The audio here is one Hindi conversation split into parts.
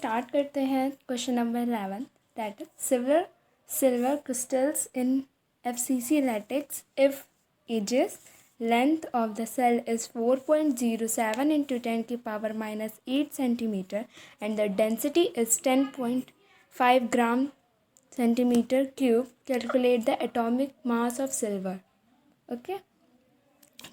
स्टार्ट करते हैं question number 11 that is silver crystals in FCC latex if ages length of the cell is 4.07 into 10 की power minus 8 centimeter and the density is 10.5 gram centimeter cube. Calculate the atomic mass of silver. Okay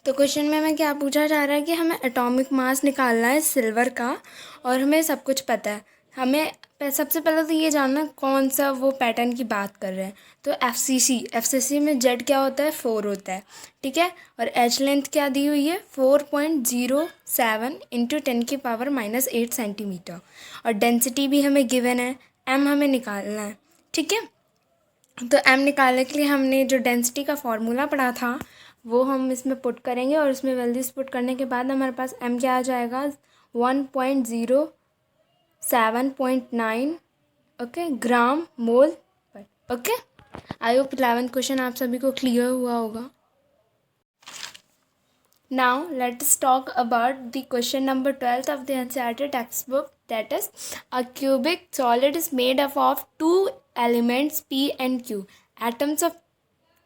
तो क्वेश्चन में हमें क्या पूछा जा रहा है कि हमें एटॉमिक मास निकालना है सिल्वर का और हमें सब कुछ पता है। हमें सबसे पहले तो ये जानना कौन सा वो पैटर्न की बात कर रहे हैं। तो एफसीसी में जेड क्या होता है 4 होता है, ठीक है। और एच लेंथ क्या दी हुई है 4.07 इंटू 10 की पावर माइनस 8 सेंटीमीटर और डेंसिटी भी हमें गिवन है, एम हमें निकालना है, ठीक है। तो एम निकालने के लिए हमने जो डेंसिटी का फॉर्मूला पढ़ा था वो हम इसमें पुट करेंगे और इसमें वैल्यूज पुट करने के बाद हमारे पास एम क्या आ जाएगा 1.07.9 ओके ग्राम मोल पर। Okay I hope 11th question आप सभी को क्लियर हुआ होगा। Now let's talk about the question number 12 of the NCERT textbook, that is a cubic solid is made up of two elements P and Q. Atoms of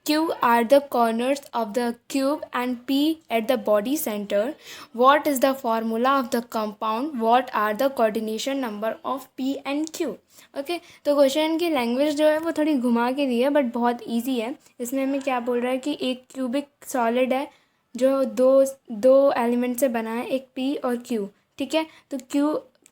Q are the corners of the cube and P at the body center. What is the formula of the compound? What are the coordination number of P and Q? Okay तो क्वेश्चन की लैंग्वेज जो है वो थोड़ी घुमा के दी है बट बहुत ईजी है। इसमें हमें क्या बोल रहा है कि एक क्यूबिक सॉलिड है जो दो एलिमेंट से बना है, एक पी और क्यू, ठीक है। तो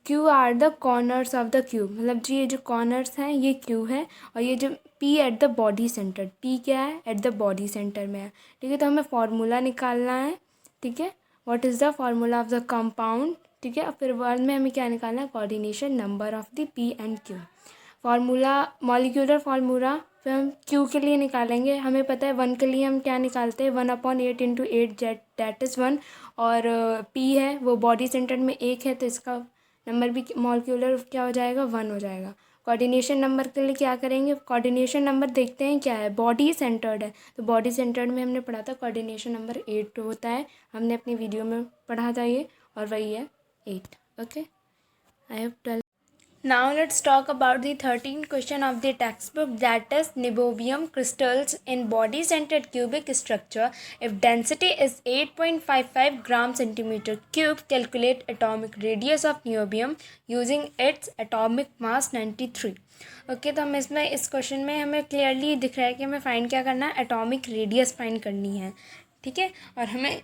Q R the corners of the cube, मतलब जी ये जो कॉर्नर्स हैं ये क्यू है और ये जो P at the body centre, P क्या है एट द बॉडी सेंटर में है, ठीक है। तो हमें फार्मूला निकालना है, ठीक है। What is the formula of the compound, ठीक है। और फिर वर्ड में हमें क्या निकालना है coordination number of the P and Q. Formula molecular formula फिर हम क्यू के लिए निकालेंगे। हमें पता है 1 के लिए हम क्या निकालते हैं 1/8 इंटू 8 दैट इज़ 1 और पी है वो बॉडी सेंटर में 1 है तो इसका नंबर भी मॉलिक्यूलर क्या हो जाएगा 1 हो जाएगा। कोऑर्डिनेशन नंबर के लिए क्या करेंगे, कोऑर्डिनेशन नंबर देखते हैं क्या है, बॉडी सेंटर्ड है तो बॉडी सेंटर्ड में हमने पढ़ा था कोऑर्डिनेशन नंबर 8 होता है, हमने अपनी वीडियो में पढ़ा था ये और वही है 8। Okay I hope 12। Now let's talk about the 13th question of the textbook, that is niobium crystals in body centered cubic structure. If density is 8.55 gram centimeter cube, calculate atomic radius of niobium using its atomic mass 93. Okay तो हम इसमें इस क्वेश्चन में हमें क्लियरली दिख रहा है कि हमें फाइंड क्या करना है, एटॉमिक रेडियस फाइंड करनी है, ठीक है। और हमें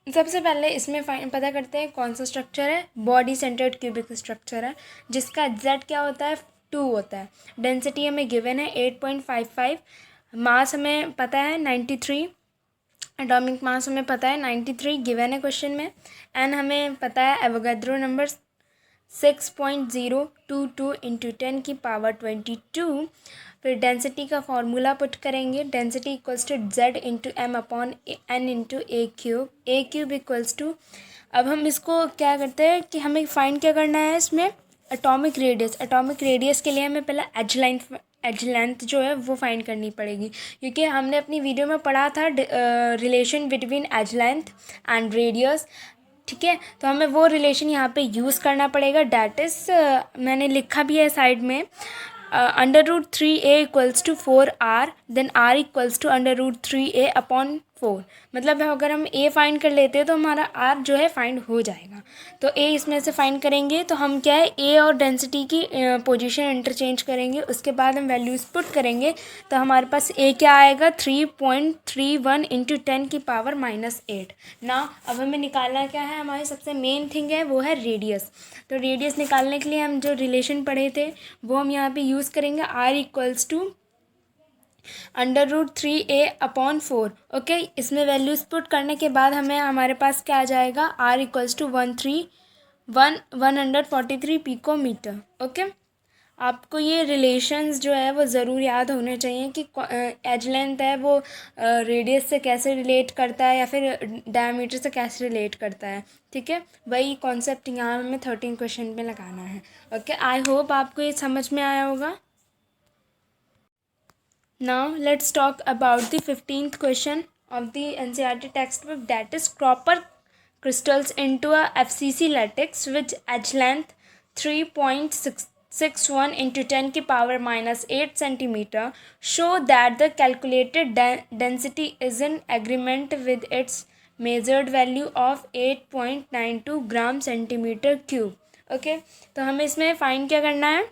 सबसे पहले इसमें पता करते हैं कौन सा स्ट्रक्चर है, बॉडी सेंटर्ड क्यूबिक स्ट्रक्चर है जिसका जेड क्या होता है 2 होता है। डेंसिटी हमें गिवन है 8.55, मास हमें पता है 93, एटॉमिक मास हमें पता है 93 गिवन है क्वेश्चन में। एन हमें पता है एवोगाड्रो नंबर 6.022 इंटू 10 की पावर 22। फिर डेंसिटी का फॉर्मूला पुट करेंगे, density equals to Z into M upon N into a cube equals to. अब हम इसको क्या करते हैं कि हमें फाइंड क्या करना है इसमें एटॉमिक रेडियस। एटॉमिक रेडियस के लिए हमें पहले एज लेंथ जो है वो फाइंड करनी पड़ेगी क्योंकि हमने अपनी वीडियो में पढ़ा था relation between edge length and radius, ठीक है। तो हमें वो रिलेशन यहाँ पे यूज़ करना पड़ेगा, डैट इज़ मैंने लिखा भी है साइड में √3a equals to 4r then r equals to √3a upon 4। मतलब अगर हम a फाइंड कर लेते हैं तो हमारा r जो है फाइंड हो जाएगा। तो a इसमें से फाइंड करेंगे तो हम क्या है a और डेंसिटी की पोजीशन इंटरचेंज करेंगे, उसके बाद हम वैल्यूज़ पुट करेंगे तो हमारे पास a क्या आएगा 3.31 इंटू 10 की पावर माइनस 8 ना। अब हमें निकालना क्या है, हमारी सबसे मेन थिंग है वो है रेडियस। तो रेडियस निकालने के लिए हम जो रिलेशन पढ़े थे वो हम यहाँ पे यूज़ करेंगे, r equals to √3a upon 4। Okay इसमें वैल्यूज़ पुट करने के बाद हमें हमारे पास क्या आ जाएगा r equals to 143 picometer. Okay आपको ये रिलेशंस जो है वो ज़रूर याद होने चाहिए कि एज लेंथ है वो रेडियस से कैसे रिलेट करता है या फिर डायमीटर से कैसे रिलेट करता है, ठीक है। वही कॉन्सेप्ट यहाँ हमें 13 क्वेश्चन में लगाना है। ओके आई होप आपको ये समझ में आया होगा। Now let's talk about the 15th question of the NCERT textbook, that is copper crystals into a FCC latex which edge length 3.661 into 10 की power minus 8 centimeter show that the calculated density is in agreement with its measured value of 8.92 gram centimetre cube. Okay, तो हमें इसमें फाइंड क्या करना है?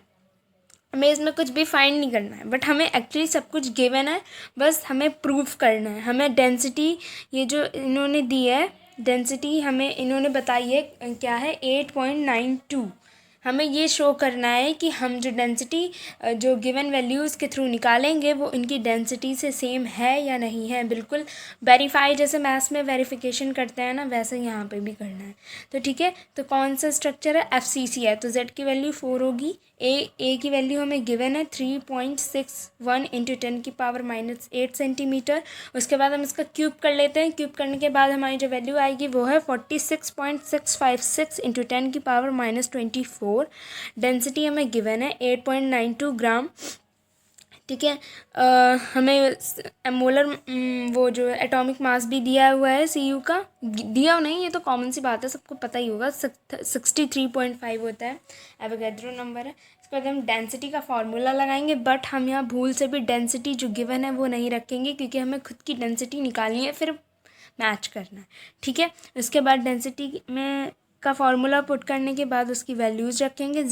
हमें इसमें कुछ भी फाइंड नहीं करना है, बट हमें एक्चुअली सब कुछ गिवन है, बस हमें प्रूफ करना है। हमें डेंसिटी, ये जो इन्होंने दी है डेंसिटी, हमें इन्होंने बताई है क्या है, 8.92। हमें ये शो करना है कि हम जो डेंसिटी जो गिवन वैल्यूज़ के थ्रू निकालेंगे वो इनकी डेंसिटी से सेम है या नहीं है। बिल्कुल वेरीफाई, जैसे मैथ्स में वेरिफिकेशन करते हैं ना, वैसे यहाँ पे भी करना है। तो ठीक है, तो कौन सा स्ट्रक्चर है? FCC है, तो Z की वैल्यू 4 होगी। ए की वैल्यू हमें गिवन है 3.61 इंटू 10 की पावर माइनस 8 सेंटीमीटर। उसके बाद हम इसका क्यूब कर लेते हैं। क्यूब करने के बाद हमारी जो वैल्यू आएगी वो है 46.656 इंटू 10 की पावर माइनस 24। डेंसिटी हमें गिवन है 8.92 ग्राम। ठीक है, हमें मोलर वो जो एटॉमिक मास भी दिया हुआ है Cu का, दिया हो नहीं, ये तो कॉमन सी बात है, सबको पता ही होगा, 63.5 होता है, एवोगैड्रो नंबर है। इसके बाद हम डेंसिटी का फॉर्मूला लगाएंगे, बट हम यहाँ भूल से भी डेंसिटी जो गिवन है वो नहीं रखेंगे, क्योंकि हमें खुद की डेंसिटी निकालनी है, फिर मैच करना है। ठीक है, उसके बाद डेंसिटी में का फॉर्मूला पुट करने के बाद उसकी वैल्यूज़ रखेंगे।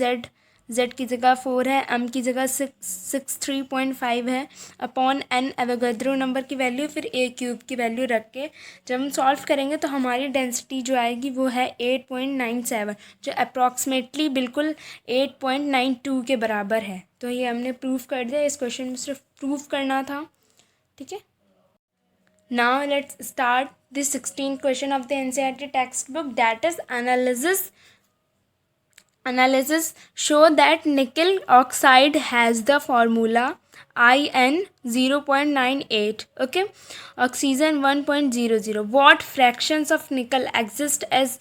Z की जगह 4 है, M की जगह 63.5 है, अपॉन N एवोगैड्रो नंबर की वैल्यू, फिर A क्यूब की वैल्यू रख के जब हम सॉल्व करेंगे तो हमारी डेंसिटी जो आएगी वो है 8.97, जो अप्रॉक्सीमेटली बिल्कुल 8.92 के बराबर है। तो ये हमने प्रूफ कर दिया, इस क्वेश्चन में सिर्फ प्रूफ करना था। ठीक है, now let's start the 16th question of the NCERT text book, that is analysis show that nickel oxide has the formula In 0.98, okay, oxygen 1.00. What fractions of nickel exist as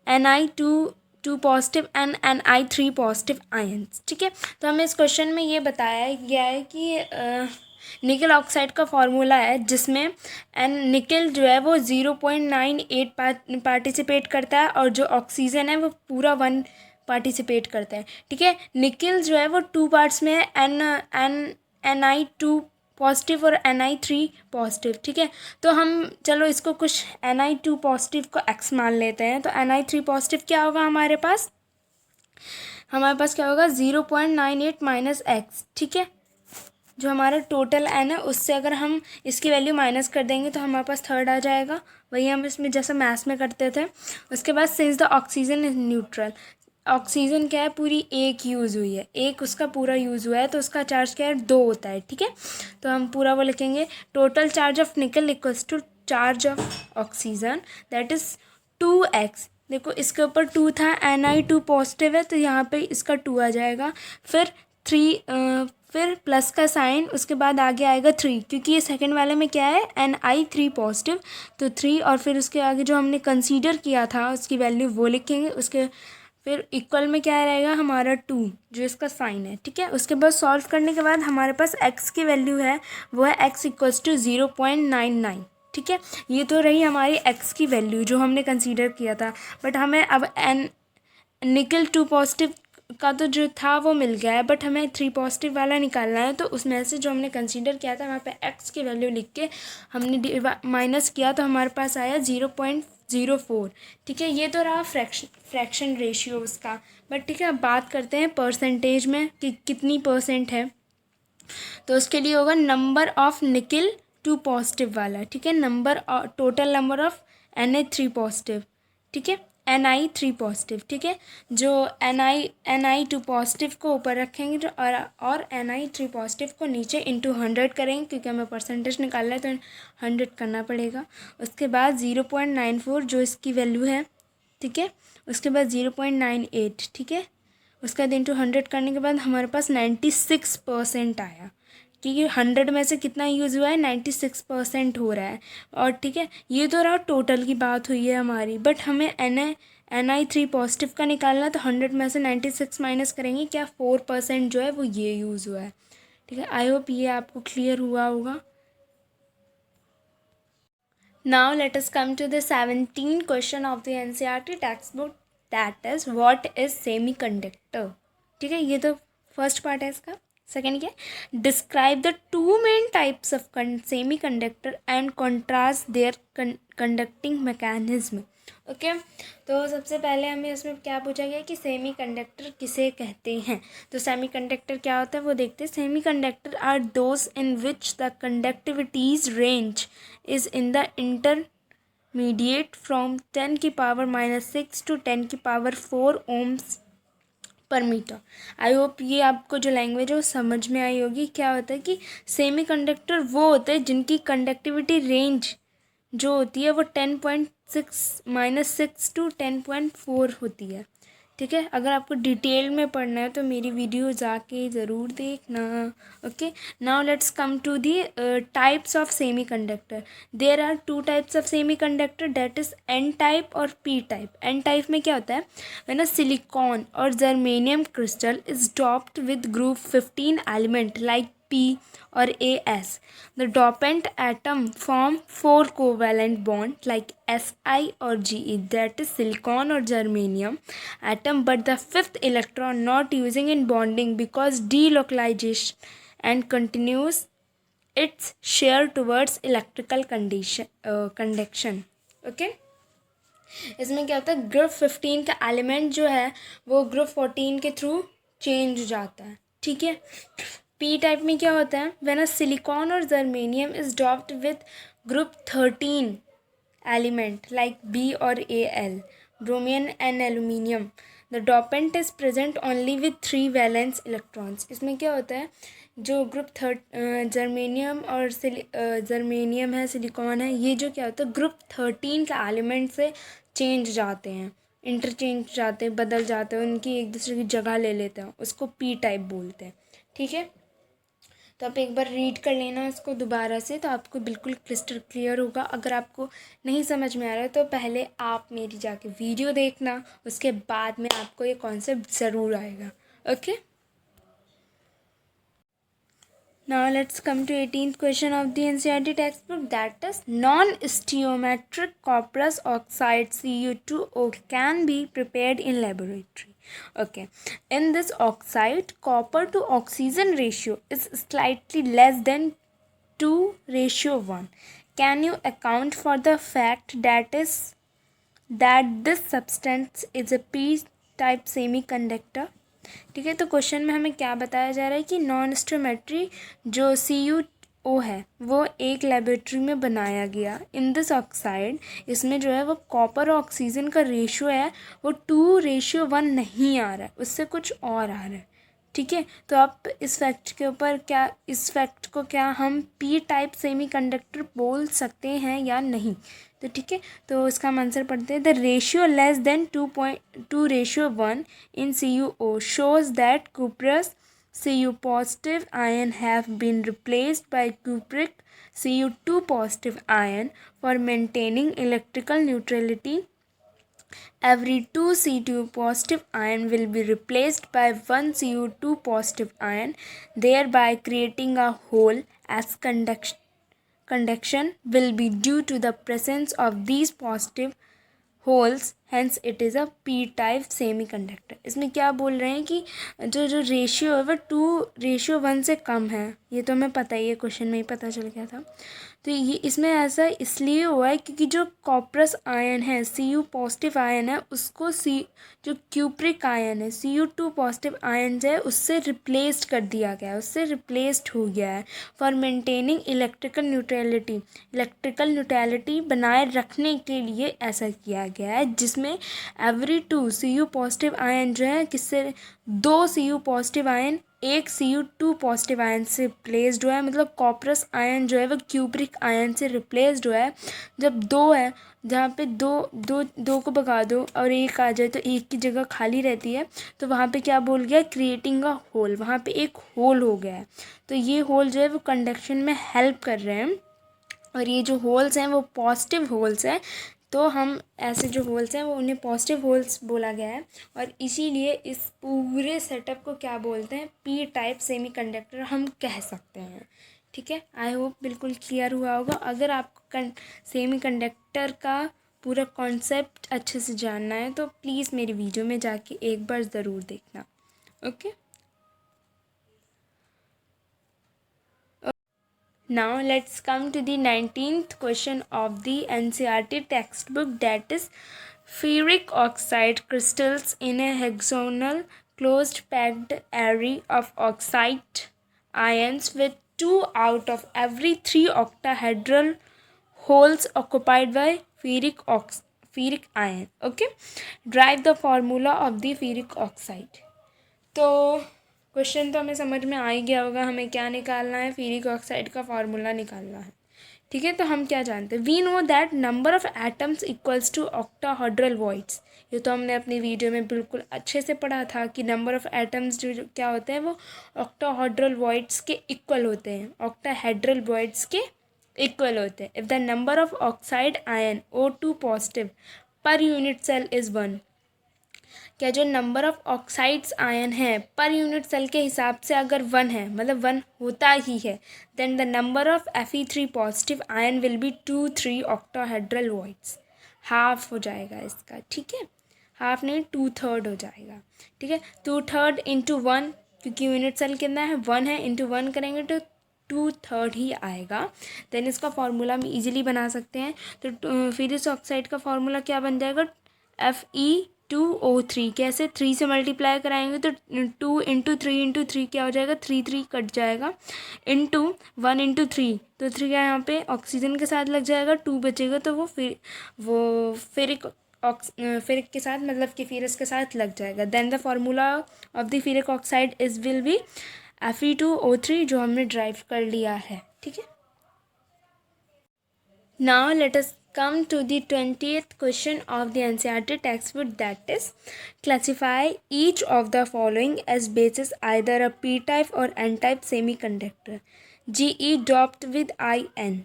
Ni2 positive and Ni3 positive ions? ठीक है, तो हमें इस क्वेश्चन में ये बताया गया है कि निकल ऑक्साइड का फॉर्मूला है, जिसमें निकल जो है वो 0.98 पार्टिसिपेट करता है, और जो ऑक्सीजन है वो पूरा 1 पार्टिसिपेट करता है। ठीक है, निकल जो है वो 2 पार्ट्स में है, Ni2 पॉजिटिव और Ni3 पॉजिटिव। ठीक है, तो हम चलो इसको कुछ Ni2 पॉजिटिव को x मान लेते हैं। तो Ni3 पॉजिटिव क्या होगा हमारे पास क्या होगा 0.98 माइनस एक्स। ठीक है, जो हमारा टोटल n है उससे अगर हम इसकी वैल्यू माइनस कर देंगे तो हमारे पास थर्ड आ जाएगा, वही हम इसमें जैसे मैथ्स में करते थे। उसके बाद since the oxygen is neutral, oxygen क्या है, पूरी एक यूज़ हुई है, एक उसका पूरा यूज़ हुआ है, तो उसका चार्ज क्या है, 2 होता है। ठीक है, तो हम पूरा वो लिखेंगे, total charge of nickel equals to charge of oxygen, that is 2x। देखो इसके ऊपर 2 था, Ni2 पॉजिटिव है, तो यहाँ पे इसका 2 आ जाएगा, फिर 3 फिर प्लस का साइन, उसके बाद आगे आएगा 3, क्योंकि ये सेकंड वाले में क्या है, Ni3 पॉजिटिव, तो 3, और फिर उसके आगे जो हमने कंसीडर किया था उसकी वैल्यू वो लिखेंगे। उसके फिर इक्वल में क्या रहेगा हमारा 2, जो इसका साइन है। ठीक है, उसके बाद सॉल्व करने के बाद हमारे पास x की वैल्यू है, वो है x इक्वल्स टू 0.99। ठीक है, ये तो रही हमारी x की वैल्यू जो हमने कंसीडर किया था, बट हमें अब निकल 2 पॉजिटिव का तो जो था वो मिल गया है, बट हमें 3 पॉजिटिव वाला निकालना है। तो उसमें से जो हमने कंसीडर किया था वहाँ पे x की वैल्यू लिख के हमने माइनस किया, तो हमारे पास आया 0.04। ठीक है, ये तो रहा फ्रैक्शन रेशियो उसका। बट ठीक है, अब बात करते हैं परसेंटेज में कि कितनी % है। तो उसके लिए होगा नंबर ऑफ निकल 2 पॉजिटिव वाला। ठीक है, total number of Na3 positive. ठीक है, Ni3 पॉजिटिव। ठीक है, जो Ni2 पॉजिटिव को ऊपर रखेंगे जो और Ni3 पॉजिटिव को नीचे इंटू 100 करेंगे, क्योंकि हमें परसेंटेज निकालना है तो 100 करना पड़ेगा। उसके बाद 0.94 जो इसकी वैल्यू है। ठीक है, उसके बाद 0.98। ठीक है, उसका इंटू 100 करने के बाद हमारे पास 96% आया, क्योंकि 100 में से कितना यूज़ हुआ है, 96% हो रहा है। और ठीक है, ये तो रहा टोटल की बात हुई है हमारी, बट हमें Ni3 पॉजिटिव का निकालना है, तो 100 में से 96 माइनस करेंगे, क्या 4% जो है वो ये यूज़ हुआ है। ठीक है, आई होप ये आपको क्लियर हुआ होगा। Now let us come to the 17th question of the NCERT text book, that is what is semiconductor. ठीक है, ये तो फर्स्ट पार्ट है इसका। सेकेंड क्या है, describe the two main types of semiconductor and contrast their conducting mechanism. Okay, तो सबसे पहले हमें इसमें क्या पूछा गया कि सेमीकंडक्टर किसे कहते हैं। तो सेमीकंडक्टर क्या होता है वो देखते हैं। Semiconductor are those in which the conductivities range is in the intermediate from 10⁻⁻6 to 10⁻⁴ ohms per metre. I hope ये आपको जो लैंग्वेज है वो समझ में आई होगी। क्या होता है कि सेमीकंडक्टर वो होते हैं जिनकी कंडक्टिविटी रेंज जो होती है वो 10⁻⁻6 to 10.4 होती है। ठीक है, अगर आपको डिटेल में पढ़ना है तो मेरी वीडियो जाके ज़रूर देखना। Okay, now let's come to the types of semiconductor. There are two types of semiconductor, that is N type और पी टाइप। एन टाइप में क्या होता है, व्हेन अ सिलिकॉन और germanium crystal is doped with group 15 element like P or AS. The dopant atom form 4 covalent bond like Si or Ge, that is silicon or germanium atom, but the fifth electron not using in bonding because delocalization and continues its share towards electrical conduction. Okay, इसमें क्या होता है, ग्रुप 15 का एलिमेंट जो है वो ग्रुप 14 के थ्रू चेंज हो जाता है। ठीक है, पी टाइप में क्या होता है, व्हेन अ सिलिकॉन और germanium is doped with group 13 element like B और Al, bromium and aluminium, the dopant is present only with 3 valence electrons. इसमें क्या होता है, जो ग्रुप जर्मेनियम और जर्मेनियम है, सिलिकॉन है, ये जो क्या होता है ग्रुप 13 के एलिमेंट से चेंज जाते हैं, इंटरचेंज जाते हैं, बदल जाते हैं, उनकी एक दूसरे की जगह ले लेते हैं, उसको पी टाइप बोलते हैं। ठीक है, तो आप एक बार रीड कर लेना इसको दोबारा से, तो आपको बिल्कुल क्रिस्टल क्लियर होगा। अगर आपको नहीं समझ में आ रहा है तो पहले आप मेरी जाके वीडियो देखना, उसके बाद में आपको ये कॉन्सेप्ट ज़रूर आएगा। Okay, now let's come to 18th question of the NCERT textbook, that is non-stereometric cuprous oxide Cu2O can be prepared in laboratory. Okay, in this oxide copper to oxygen ratio is slightly less than 2:1. Can you account for the fact that this substance is a p-type semiconductor? ठीक है, तो क्वेश्चन में हमें क्या बताया जा रहा है कि नॉन स्टेरियोमेट्री जो Cu2O है वो एक लेबोरेटरी में बनाया गया इन दिस ऑक्साइड। इसमें जो है वो कॉपर और ऑक्सीजन का रेशियो है वो 2:1 नहीं आ रहा है, उससे कुछ और आ रहा है। ठीक है, तो आप इस फैक्ट के ऊपर क्या, इस फैक्ट को क्या हम पी टाइप सेमीकंडक्टर बोल सकते हैं या नहीं। तो ठीक है, तो इसका हम आंसर पढ़ते हैं। The ratio less than 2:1 in CuO shows that cuprous Cu positive ion have been replaced by cupric Cu2 positive ion for maintaining electrical neutrality. Every 2 Cu2 positive ion will be replaced by 1 Cu2 positive ion, thereby creating a hole, as conduction will be due to the presence of these positive holes, hence it is a P type semiconductor. इसमें क्या बोल रहे हैं कि जो रेशियो है वो 2:1 से कम है। ये तो हमें पता ही है, क्वेश्चन में ही पता चल गया था। तो ये इसमें ऐसा इसलिए हुआ है क्योंकि जो कॉपरस आयन है, Cu पॉजिटिव आयन है, उसको जो क्यूप्रिक आयन है, Cu2 पॉजिटिव आयन है, उससे रिप्लेस्ड कर दिया गया है, उससे रिप्लेस्ड हो गया है फॉर मेंटेनिंग इलेक्ट्रिकल न्यूट्रलिटी बनाए रखने के लिए ऐसा किया गया है, जिसमें एवरी 2 Cu पॉजिटिव आयन जो है किससे, 2 Cu पॉजिटिव आयन एक Cu2 पॉजिटिव आयन से रिप्लेस्ड हुआ है। मतलब कॉपरस आयन जो है वो क्यूप्रिक आयन से रिप्लेस्ड हुआ है। जब 2 है, जहाँ पे दो को भगा दो और एक आ जाए तो एक की जगह खाली रहती है, तो वहाँ पे क्या बोल गया, क्रिएटिंग अ होल, वहाँ पे एक होल हो गया है। तो ये होल जो है वो कंडक्शन में हेल्प कर रहे हैं, और ये जो होल्स हैं वो पॉजिटिव होल्स हैं। तो हम ऐसे जो होल्स हैं वो उन्हें पॉजिटिव होल्स बोला गया है, और इसीलिए इस पूरे सेटअप को क्या बोलते हैं, पी टाइप सेमीकंडक्टर हम कह सकते हैं। ठीक है, आई होप बिल्कुल क्लियर हुआ होगा। अगर आपको सेमीकंडक्टर का पूरा कॉन्सेप्ट अच्छे से जानना है तो प्लीज़ मेरी वीडियो में जाके एक बार ज़रूर देखना. Okay. Now let's come to the 19th question of the NCERT textbook, that is ferric oxide crystals in a hexagonal closed packed array of oxide ions with 2 out of every 3 octahedral holes occupied by ferric ion. Okay, derive the formula of the ferric oxide. तो क्वेश्चन तो हमें समझ में आ ही गया होगा, हमें क्या निकालना है, फेरिक ऑक्साइड का फार्मूला निकालना है. ठीक है, तो हम क्या जानते हैं, we know that number of atoms equals to octahedral voids. ये तो हमने अपनी वीडियो में बिल्कुल अच्छे से पढ़ा था कि नंबर ऑफ एटम्स जो क्या होते हैं वो ऑक्टाहेड्रल वॉइड्स के इक्वल होते हैं, ऑक्टाहेड्रल वॉइड्स के इक्वल होते हैं. If the number of oxide ion O2 positive per unit cell is 1, क्या जो नंबर ऑफ ऑक्साइड्स आयन है पर यूनिट सेल के हिसाब से अगर 1 है, मतलब 1 होता ही है, then the number of Fe3 positive ion will be 2-3 octahedral voids. Half हो जाएगा इसका. ठीक है, हाफ नहीं 2/3 हो जाएगा. ठीक है, 2/3 इंटू 1, क्योंकि यूनिट सेल कितना है 1 है, इंटू 1 करेंगे तो 2/3 ही आएगा. देन इसका फार्मूला हम इजीली बना सकते हैं. तो फिर इस ऑक्साइड का फार्मूला क्या बन जाएगा, Fe2O3. कैसे, 3 से मल्टीप्लाई कराएंगे तो 2 इंटू 3 इंटू 3 क्या हो जाएगा, 3 कट जाएगा, इंटू 1 इंटू 3 तो 3 का यहाँ पे ऑक्सीजन के साथ लग जाएगा, 2 बचेगा तो वो फेरिक के साथ, मतलब कि फेरस के साथ लग जाएगा. Then the formula of the ferric oxide is will be Fe2O3, जो हमने ड्राइव कर लिया है. ठीक है. Now let us come to the 20th question of the NCERT textbook, that is classify each of the following as bases either a p-type or n-type semiconductor. GE doped with IN.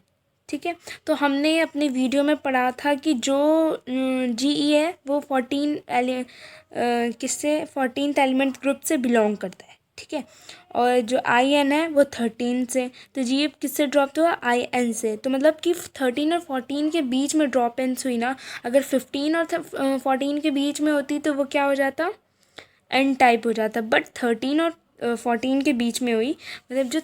ठीक है, तो हमने अपने वीडियो में पढ़ा था कि जो GE है वो 14th एलिमेंट ग्रुप से बिलोंग करता है. ठीक है, और जो IN है वो 13 से. तो GE किससे ड्रॉप हुआ, IN से. तो मतलब कि 13 और 14 के बीच में ड्रॉप इन्स हुई ना, अगर 15 और 14 के बीच में होती तो वो क्या हो जाता, N टाइप हो जाता. बट 13 और 14 के बीच में हुई, मतलब जो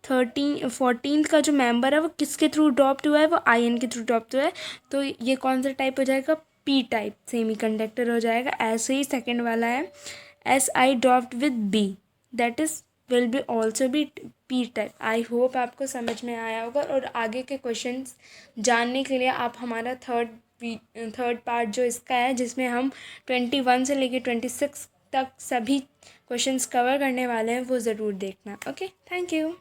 14 का जो मेंबर है वो किसके थ्रू ड्रॉप्ड हुआ है, वो IN के थ्रू ड्रॉप्ड हुआ है. तो ये कौन सा टाइप हो जाएगा, P टाइप सेमीकंडक्टर हो जाएगा. ऐसे ही सेकंड वाला है SI dropped with B, that is will be also be P type. I hope आपको समझ में आया होगा. और आगे के क्वेश्चंस जानने के लिए आप हमारा थर्ड पार्ट जो इसका है, जिसमें हम 21 से लेकर 26 तक सभी क्वेश्चंस कवर करने वाले हैं, वो ज़रूर देखना. Okay, thank you.